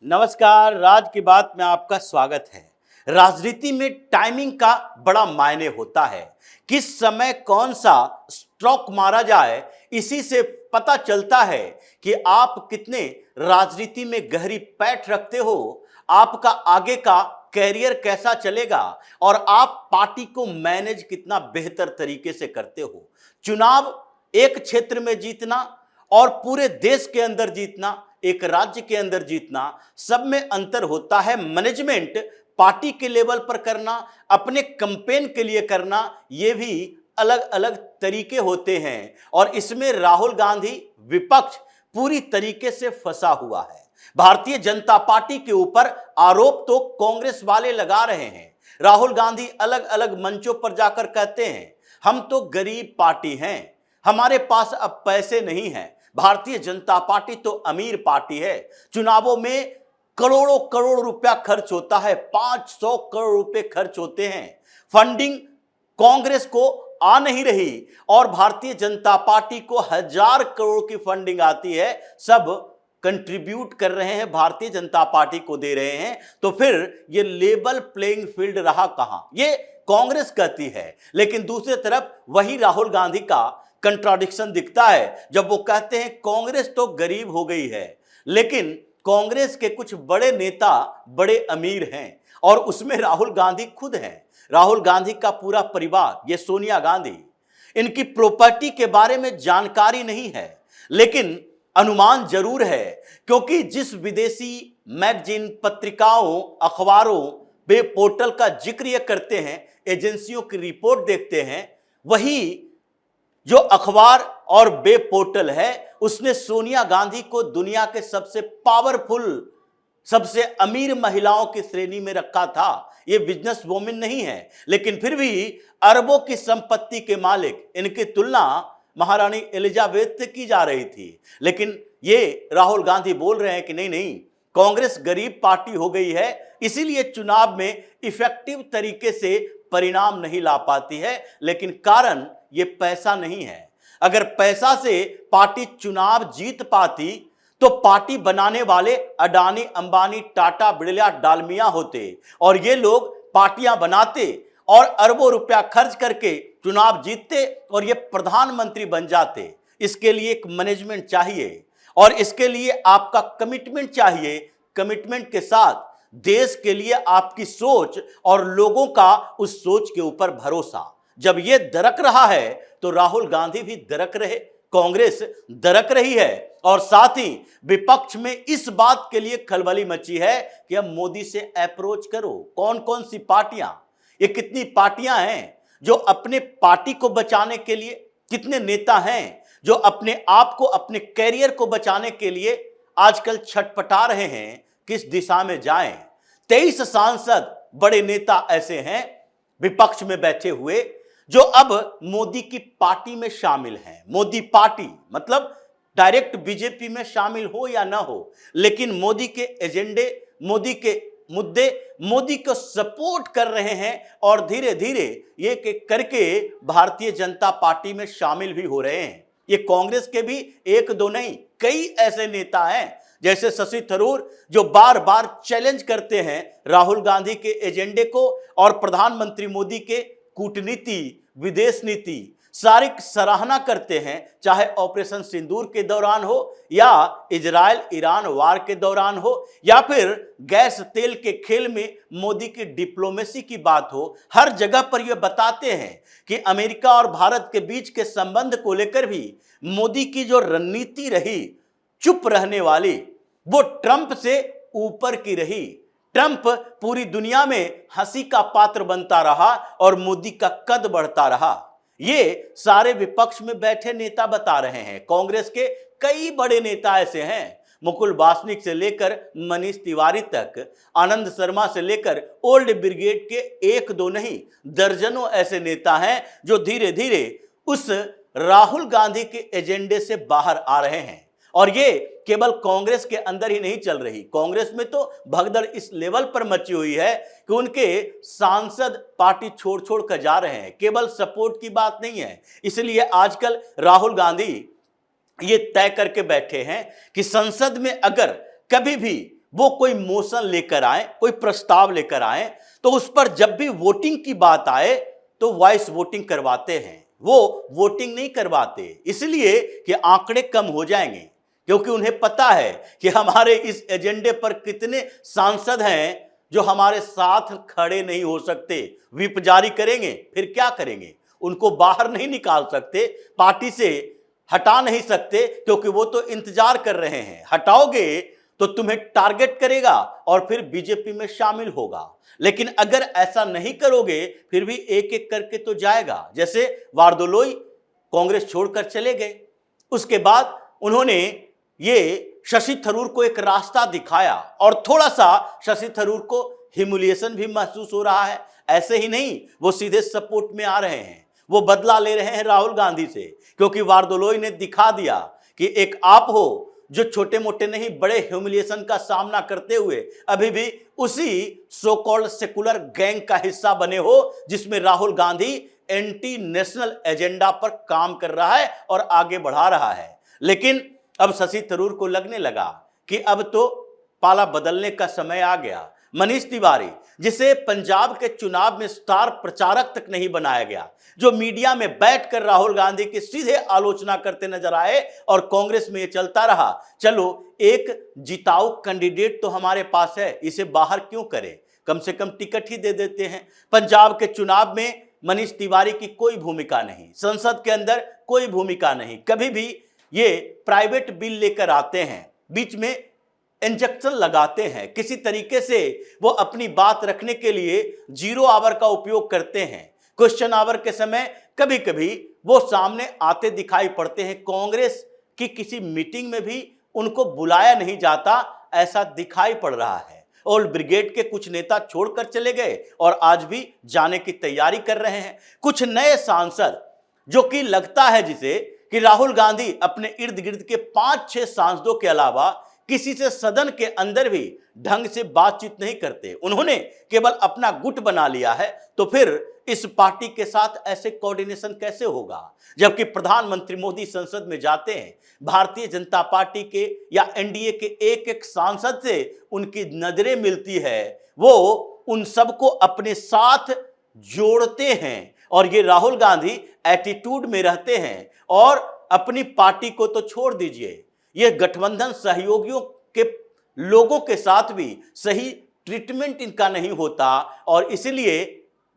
नमस्कार, राज की बात में आपका स्वागत है। राजनीति में टाइमिंग का बड़ा मायने होता है। किस समय कौन सा स्ट्रोक मारा जाए, इसी से पता चलता है कि आप कितने राजनीति में गहरी पैठ रखते हो, आपका आगे का कैरियर कैसा चलेगा और आप पार्टी को मैनेज कितना बेहतर तरीके से करते हो। चुनाव एक क्षेत्र में जीतना और पूरे देश के अंदर जीतना, एक राज्य के अंदर जीतना, सब में अंतर होता है। मैनेजमेंट पार्टी के लेवल पर करना, अपने कैंपेन के लिए करना, ये भी अलग अलग तरीके होते हैं। और इसमें राहुल गांधी विपक्ष पूरी तरीके से फंसा हुआ है। भारतीय जनता पार्टी के ऊपर आरोप तो कांग्रेस वाले लगा रहे हैं। राहुल गांधी अलग अलग मंचों पर जाकर कहते हैं, हम तो गरीब पार्टी हैं, हमारे पास अब पैसे नहीं हैं। भारतीय जनता पार्टी तो अमीर पार्टी है। चुनावों में करोड़ों करोड़ रुपया खर्च होता है, 500 करोड़ रुपए खर्च होते हैं। फंडिंग कांग्रेस को आ नहीं रही और भारतीय जनता पार्टी को 1000 करोड़ की फंडिंग आती है। सब कंट्रीब्यूट कर रहे हैं, भारतीय जनता पार्टी को दे रहे हैं। तो फिर ये लेवल प्लेइंग फील्ड रहा कहां? ये कांग्रेस कहती है, लेकिन दूसरी तरफ वही राहुल गांधी का कंट्राडिक्शन दिखता है जब वो कहते हैं कांग्रेस तो गरीब हो गई है, लेकिन कांग्रेस के कुछ बड़े नेता बड़े अमीर हैं और उसमें राहुल गांधी खुद हैं। राहुल गांधी का पूरा परिवार, ये सोनिया गांधी, इनकी प्रॉपर्टी के बारे में जानकारी नहीं है, लेकिन अनुमान जरूर है, क्योंकि जिस विदेशी मैगजीन, पत्रिकाओं, अखबारों, वेब पोर्टल का जिक्र ये करते हैं, एजेंसियों की रिपोर्ट देखते हैं, वही जो अखबार और वेब पोर्टल है उसने सोनिया गांधी को दुनिया के सबसे पावरफुल, सबसे अमीर महिलाओं की श्रेणी में रखा था। ये बिजनेस वोमेन नहीं है, लेकिन फिर भी अरबों की संपत्ति के मालिक, इनकी तुलना महारानी एलिजाबेथ से की जा रही थी। लेकिन ये राहुल गांधी बोल रहे हैं कि नहीं नहीं, कांग्रेस गरीब पार्टी हो गई है, इसीलिए चुनाव में इफेक्टिव तरीके से परिणाम नहीं ला पाती है। लेकिन कारण ये पैसा नहीं है। अगर पैसा से पार्टी चुनाव जीत पाती तो पार्टी बनाने वाले अडानी, अंबानी, टाटा, बिड़ला, डालमिया होते और ये लोग पार्टियां बनाते और अरबों रुपया खर्च करके चुनाव जीतते और ये प्रधानमंत्री बन जाते। इसके लिए एक मैनेजमेंट चाहिए और इसके लिए आपका कमिटमेंट चाहिए। कमिटमेंट के साथ देश के लिए आपकी सोच और लोगों का उस सोच के ऊपर भरोसा। जब ये दरक रहा है तो राहुल गांधी भी दरक रहे, कांग्रेस दरक रही है और साथ ही विपक्ष में इस बात के लिए खलबली मची है कि अब मोदी से अप्रोच करो। कौन कौन सी पार्टियां, ये कितनी पार्टियां हैं जो अपने पार्टी को बचाने के लिए, कितने नेता हैं जो अपने आप को, अपने कैरियर को बचाने के लिए आजकल छटपटा रहे हैं किस दिशा में जाएं। 23 सांसद बड़े नेता ऐसे हैं विपक्ष में बैठे हुए जो अब मोदी की पार्टी में शामिल हैं। मोदी पार्टी मतलब डायरेक्ट बीजेपी में शामिल हो या ना हो, लेकिन मोदी के एजेंडे, मोदी के मुद्दे, मोदी को सपोर्ट कर रहे हैं और धीरे धीरे ये करके भारतीय जनता पार्टी में शामिल भी हो रहे हैं। ये कांग्रेस के भी एक दो नहीं, कई ऐसे नेता हैं जैसे शशि थरूर जो बार बार चैलेंज करते हैं राहुल गांधी के एजेंडे को और प्रधानमंत्री मोदी के कूटनीति, विदेश नीति सारी सराहना करते हैं, चाहे ऑपरेशन सिंदूर के दौरान हो या इजराइल ईरान वार के दौरान हो या फिर गैस तेल के खेल में मोदी की डिप्लोमेसी की बात हो। हर जगह पर यह बताते हैं कि अमेरिका और भारत के बीच के संबंध को लेकर भी मोदी की जो रणनीति रही, चुप रहने वाली, वो ट्रंप से ऊपर की रही। ट्रंप पूरी दुनिया में हंसी का पात्र बनता रहा और मोदी का कद बढ़ता रहा। ये सारे विपक्ष में बैठे नेता बता रहे हैं। कांग्रेस के कई बड़े नेता ऐसे हैं, मुकुल वासनिक से लेकर मनीष तिवारी तक, आनंद शर्मा से लेकर ओल्ड ब्रिगेड के एक दो नहीं, दर्जनों ऐसे नेता हैं जो धीरे धीरे उस राहुल गांधी के एजेंडे से बाहर आ रहे हैं। और ये केवल कांग्रेस के अंदर ही नहीं चल रही, कांग्रेस में तो भगदड़ इस लेवल पर मची हुई है कि उनके सांसद पार्टी छोड़ छोड़ कर जा रहे हैं। केवल सपोर्ट की बात नहीं है, इसलिए आजकल राहुल गांधी ये तय करके बैठे हैं कि संसद में अगर कभी भी वो कोई मोशन लेकर आए, कोई प्रस्ताव लेकर आए, तो उस पर जब भी वोटिंग की बात आए तो वॉइस वोटिंग करवाते हैं, वो वोटिंग नहीं करवाते, इसलिए कि आंकड़े कम हो जाएंगे, क्योंकि उन्हें पता है कि हमारे इस एजेंडे पर कितने सांसद हैं जो हमारे साथ खड़े नहीं हो सकते। व्हिप जारी करेंगे फिर क्या करेंगे, उनको बाहर नहीं निकाल सकते, पार्टी से हटा नहीं सकते, क्योंकि वो तो इंतजार कर रहे हैं, हटाओगे तो तुम्हें टारगेट करेगा और फिर बीजेपी में शामिल होगा। लेकिन अगर ऐसा नहीं करोगे फिर भी एक एक करके तो जाएगा। जैसे वारदोलोई कांग्रेस छोड़कर चले गए, उसके बाद उन्होंने ये शशि थरूर को एक रास्ता दिखाया और थोड़ा सा शशि थरूर को ह्यूमिलिएशन भी महसूस हो रहा है। ऐसे ही नहीं, वो सीधे सपोर्ट में आ रहे हैं, वो बदला ले रहे हैं राहुल गांधी से, क्योंकि वारदोलोई ने दिखा दिया कि एक आप हो जो छोटे मोटे नहीं बड़े ह्यूमिलिएशन का सामना करते हुए अभी भी उसी सो कॉल्ड सेकुलर गैंग का हिस्सा बने हो, जिसमें Rahul Gandhi anti national agenda पर काम कर रहा है और आगे बढ़ा रहा है। लेकिन अब शशि थरूर को लगने लगा कि अब तो पाला बदलने का समय आ गया। मनीष तिवारी, जिसे पंजाब के चुनाव में स्टार प्रचारक तक नहीं बनाया गया, जो मीडिया में बैठकर राहुल गांधी की सीधे आलोचना करते नजर आए और कांग्रेस में ये चलता रहा, चलो एक जिताऊ कैंडिडेट तो हमारे पास है, इसे बाहर क्यों करें, कम से कम टिकट ही दे देते हैं। पंजाब के चुनाव में मनीष तिवारी की कोई भूमिका नहीं, संसद के अंदर कोई भूमिका नहीं, कभी भी ये प्राइवेट बिल लेकर आते हैं, बीच में इंजेक्शन लगाते हैं, किसी तरीके से वो अपनी बात रखने के लिए 0 आवर का उपयोग करते हैं। क्वेश्चन आवर के समय कभी कभी वो सामने आते दिखाई पड़ते हैं, कांग्रेस की किसी मीटिंग में भी उनको बुलाया नहीं जाता, ऐसा दिखाई पड़ रहा है। और ब्रिगेड के कुछ नेता छोड़कर चले गए और आज भी जाने की तैयारी कर रहे हैं। कुछ नए सांसद, जो कि लगता है जिसे कि राहुल गांधी अपने इर्द गिर्द के 5-6 सांसदों के अलावा किसी से सदन के अंदर भी ढंग से बातचीत नहीं करते, उन्होंने केवल अपना गुट बना लिया है, तो फिर इस पार्टी के साथ ऐसे कोऑर्डिनेशन कैसे होगा। जबकि प्रधानमंत्री मोदी संसद में जाते हैं, भारतीय जनता पार्टी के या एनडीए के एक एक सांसद से उनकी नजरें मिलती है, वो उन सबको अपने साथ जोड़ते हैं और ये राहुल गांधी एटीट्यूड में रहते हैं और अपनी पार्टी को तो छोड़ दीजिए, ये गठबंधन सहयोगियों के लोगों के साथ भी सही ट्रीटमेंट इनका नहीं होता और इसलिए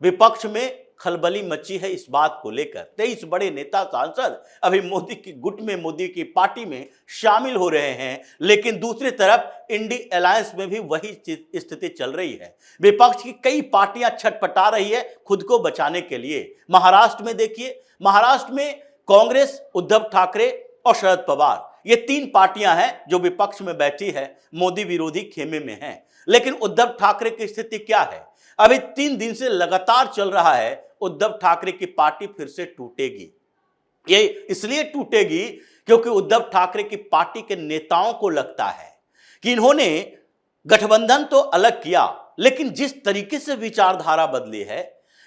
विपक्ष में खलबली मची है इस बात को लेकर। 23 बड़े नेता सांसद अभी मोदी की गुट में, मोदी की पार्टी में शामिल हो रहे हैं, लेकिन दूसरी तरफ इंडी अलायंस में भी वही स्थिति चल रही है। विपक्ष की कई पार्टियां छटपटा रही है खुद को बचाने के लिए। महाराष्ट्र में देखिए, महाराष्ट्र में कांग्रेस, उद्धव ठाकरे और शरद पवार, ये 3 पार्टियां हैं जो विपक्ष में बैठी है, मोदी विरोधी खेमे में हैं। लेकिन उद्धव ठाकरे की स्थिति क्या है? अभी 3 दिन से लगातार चल रहा है, उद्धव ठाकरे की पार्टी फिर से टूटेगी। ये इसलिए टूटेगी क्योंकि उद्धव ठाकरे की पार्टी के नेताओं को लगता है कि इन्होंने गठबंधन तो अलग किया, लेकिन जिस तरीके से विचारधारा बदली है,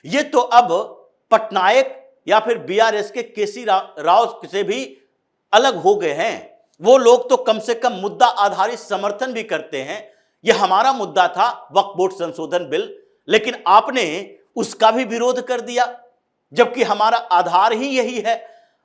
ये तो अब पटनायक या फिर बीआरएस के केसी राव से भी अलग हो गए हैं। वो लोग तो कम से कम मुद्दा आधारित समर्थन भी करते हैं। यह हमारा मुद्दा था वक्फ बोर्ड संशोधन बिल, लेकिन आपने उसका भी विरोध कर दिया, जबकि हमारा आधार ही यही है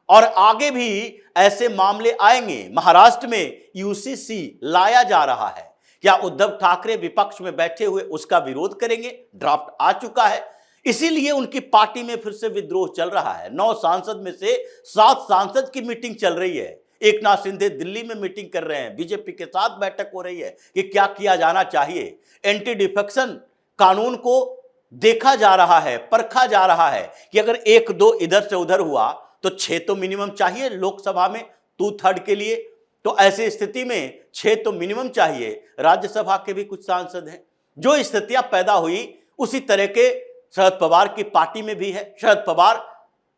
और आगे भी ऐसे मामले आएंगे। महाराष्ट्र में यूसीसी लाया जा रहा है, क्या उद्धव ठाकरे विपक्ष में बैठे हुए उसका विरोध करेंगे? ड्राफ्ट आ चुका है, इसीलिए उनकी पार्टी में फिर से विद्रोह चल रहा है। 9 सांसद में से 7 सांसद की मीटिंग चल रही है। एकनाथ शिंदे दिल्ली में मीटिंग कर रहे हैं, बीजेपी के साथ बैठक हो रही है कि क्या किया जाना चाहिए। एंटी डिफेक्शन कानून को देखा जा रहा है, परखा जा रहा है कि अगर 1-2 इधर से उधर हुआ तो 6 तो मिनिमम चाहिए लोकसभा में 2/3 के लिए, तो ऐसी स्थिति में 6 तो मिनिमम चाहिए। राज्यसभा के भी कुछ सांसद हैं। जो स्थितियां पैदा हुई उसी तरह के शरद पवार की पार्टी में भी है। शरद पवार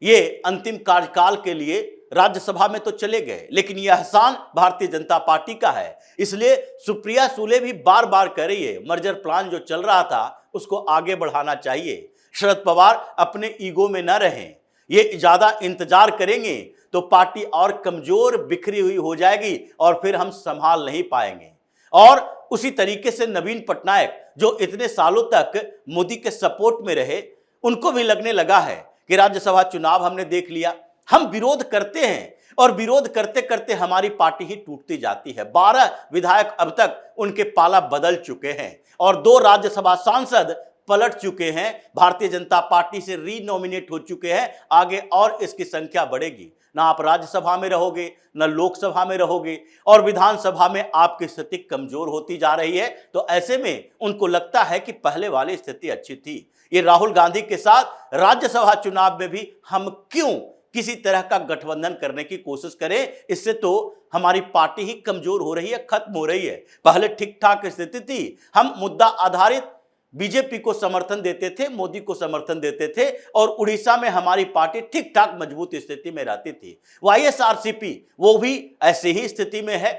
ये अंतिम कार्यकाल के लिए राज्यसभा में तो चले गए, लेकिन यह एहसान भारतीय जनता पार्टी का है। इसलिए सुप्रिया सुले भी बार बार कह रही है, मर्जर प्लान जो चल रहा था उसको आगे बढ़ाना चाहिए। शरद पवार अपने ईगो में न रहें, ये ज्यादा इंतजार करेंगे तो पार्टी और कमजोर बिखरी हुई हो जाएगी और फिर हम संभाल नहीं पाएंगे। और उसी तरीके से नवीन पटनायक जो इतने सालों तक मोदी के सपोर्ट में रहे, उनको भी लगने लगा है कि राज्यसभा चुनाव हमने देख लिया, हम विरोध करते हैं और विरोध करते करते हमारी पार्टी ही टूटती जाती है। 12 विधायक अब तक उनके पाला बदल चुके हैं और 2 राज्यसभा सांसद पलट चुके हैं, भारतीय जनता पार्टी से रीनॉमिनेट हो चुके हैं। आगे और इसकी संख्या बढ़ेगी। ना आप राज्यसभा में रहोगे, ना लोकसभा में रहोगे और विधानसभा में आपकी स्थिति कमजोर होती जा रही है। तो ऐसे में उनको लगता है कि पहले वाली स्थिति अच्छी थी। ये राहुल गांधी के साथ राज्यसभा चुनाव में भी हम क्यों किसी तरह का गठबंधन करने की कोशिश करें, इससे तो हमारी पार्टी ही कमजोर हो रही है, खत्म हो रही है। पहले ठीक ठाक स्थिति थी, हम मुद्दा आधारित बीजेपी को समर्थन देते थे, मोदी को समर्थन देते थे और उड़ीसा में हमारी पार्टी ठीक ठाक मजबूत स्थिति में रहती थी। वाईएसआरसीपी वो भी ऐसी ही स्थिति में है।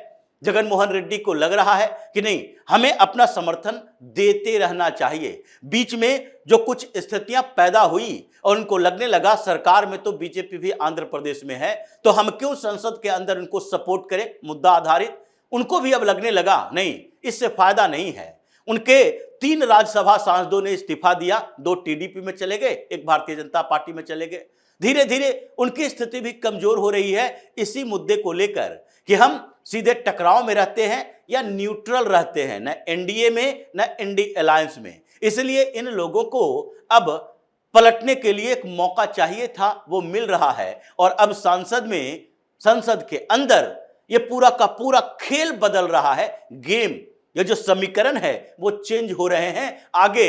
जगन मोहन रेड्डी को लग रहा है कि नहीं, हमें अपना समर्थन देते रहना चाहिए। बीच में जो कुछ स्थितियां पैदा हुई और उनको लगने लगा सरकार में तो बीजेपी भी आंध्र प्रदेश में है, तो हम क्यों संसद के अंदर उनको सपोर्ट करें मुद्दा आधारित। उनको भी अब लगने लगा नहीं, इससे फायदा नहीं है। उनके 3 राज्यसभा सांसदों ने इस्तीफा दिया, 2 टीडीपी में चले गए, 1 भारतीय जनता पार्टी में चले गए। धीरे धीरे उनकी स्थिति भी कमजोर हो रही है इसी मुद्दे को लेकर कि हम सीधे टकराव में रहते हैं या न्यूट्रल रहते हैं, न एनडीए में न इंडी अलायंस में। इसलिए इन लोगों को अब पलटने के लिए एक मौका चाहिए था, वो मिल रहा है और अब संसद के अंदर ये पूरा का पूरा खेल बदल रहा है। गेम, ये जो समीकरण है वो चेंज हो रहे हैं। आगे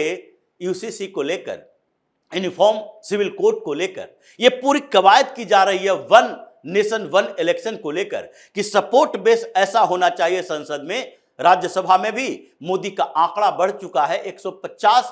यूसीसी को लेकर, यूनिफॉर्म सिविल कोड को लेकर ये पूरी कवायद की जा रही है, 1 नेशन 1 इलेक्शन को लेकर कि सपोर्ट बेस ऐसा होना चाहिए संसद में। राज्यसभा में भी मोदी का आंकड़ा बढ़ चुका है, 150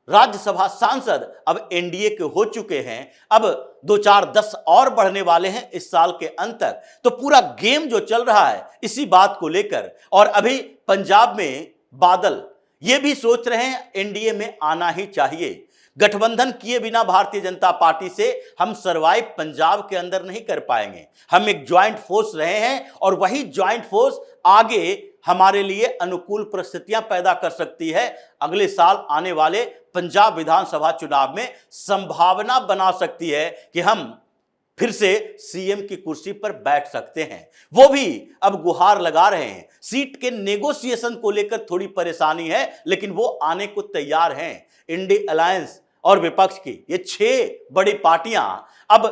राज्यसभा सांसद अब एनडीए के हो चुके हैं। अब 2, 4, 10 और बढ़ने वाले हैं इस साल के अंत तक। तो पूरा गेम जो चल रहा है इसी बात को लेकर। और अभी पंजाब में बादल ये भी सोच रहे हैं एनडीए में आना ही चाहिए। गठबंधन किए बिना भारतीय जनता पार्टी से हम सरवाइव पंजाब के अंदर नहीं कर पाएंगे। हम एक ज्वाइंट फोर्स रहे हैं और वही ज्वाइंट फोर्स आगे हमारे लिए अनुकूल परिस्थितियां पैदा कर सकती है। अगले साल आने वाले पंजाब विधानसभा चुनाव में संभावना बना सकती है कि हम फिर से सीएम की कुर्सी पर बैठ सकते हैं। वो भी अब गुहार लगा रहे हैं। सीट के नेगोशिएशन को लेकर थोड़ी परेशानी है, लेकिन वो आने को तैयार हैं। इंडी अलायंस और विपक्ष की ये 6 बड़ी पार्टियां अब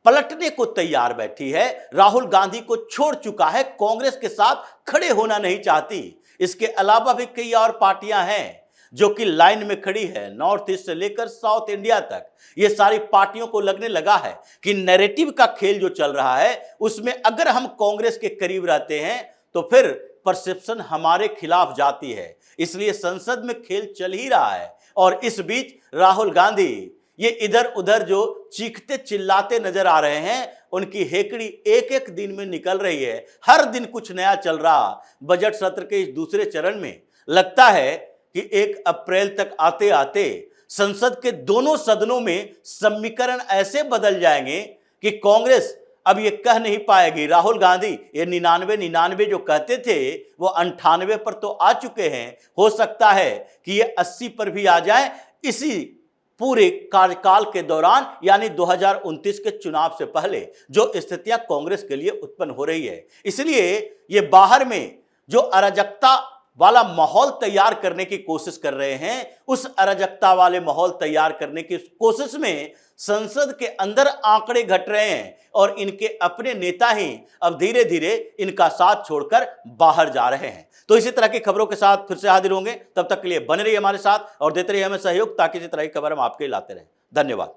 पलटने को तैयार बैठी है। राहुल गांधी को छोड़ चुका है, कांग्रेस के साथ खड़े होना नहीं चाहती। इसके अलावा भी कई और पार्टियां हैं जो कि लाइन में खड़ी है, नॉर्थ ईस्ट से लेकर साउथ इंडिया तक। ये सारी पार्टियों को लगने लगा है कि नैरेटिव का खेल जो चल रहा है उसमें अगर हम कांग्रेस के करीब रहते हैं तो फिर परसेप्शन हमारे खिलाफ जाती है। इसलिए संसद में खेल चल ही रहा है और इस बीच राहुल गांधी ये इधर उधर जो चीखते चिल्लाते नजर आ रहे हैं, उनकी हेकड़ी एक एक दिन में निकल रही है। हर दिन कुछ नया चल रहा। बजट सत्र के इस दूसरे चरण में लगता है कि 1 अप्रैल तक आते आते संसद के दोनों सदनों में समीकरण ऐसे बदल जाएंगे कि कांग्रेस अब ये कह नहीं पाएगी। राहुल गांधी ये 99 जो कहते थे वो 98 पर तो आ चुके हैं। हो सकता है कि ये 80 पर भी आ जाए इसी पूरे कार्यकाल के दौरान, यानी 2029 के चुनाव से पहले जो स्थितियां कांग्रेस के लिए उत्पन्न हो रही है। इसलिए ये बाहर में जो अराजकता वाला माहौल तैयार करने की कोशिश कर रहे हैं, उस अराजकता वाले माहौल तैयार करने की कोशिश में संसद के अंदर आंकड़े घट रहे हैं और इनके अपने नेता ही अब धीरे धीरे इनका साथ छोड़कर बाहर जा रहे हैं। तो इसी तरह की खबरों के साथ फिर से हाजिर होंगे। तब तक के लिए बने रहिए हमारे साथ और देते रहिए हमें सहयोग, ताकि इसी तरह की खबर हम आपके लाते रहें। धन्यवाद।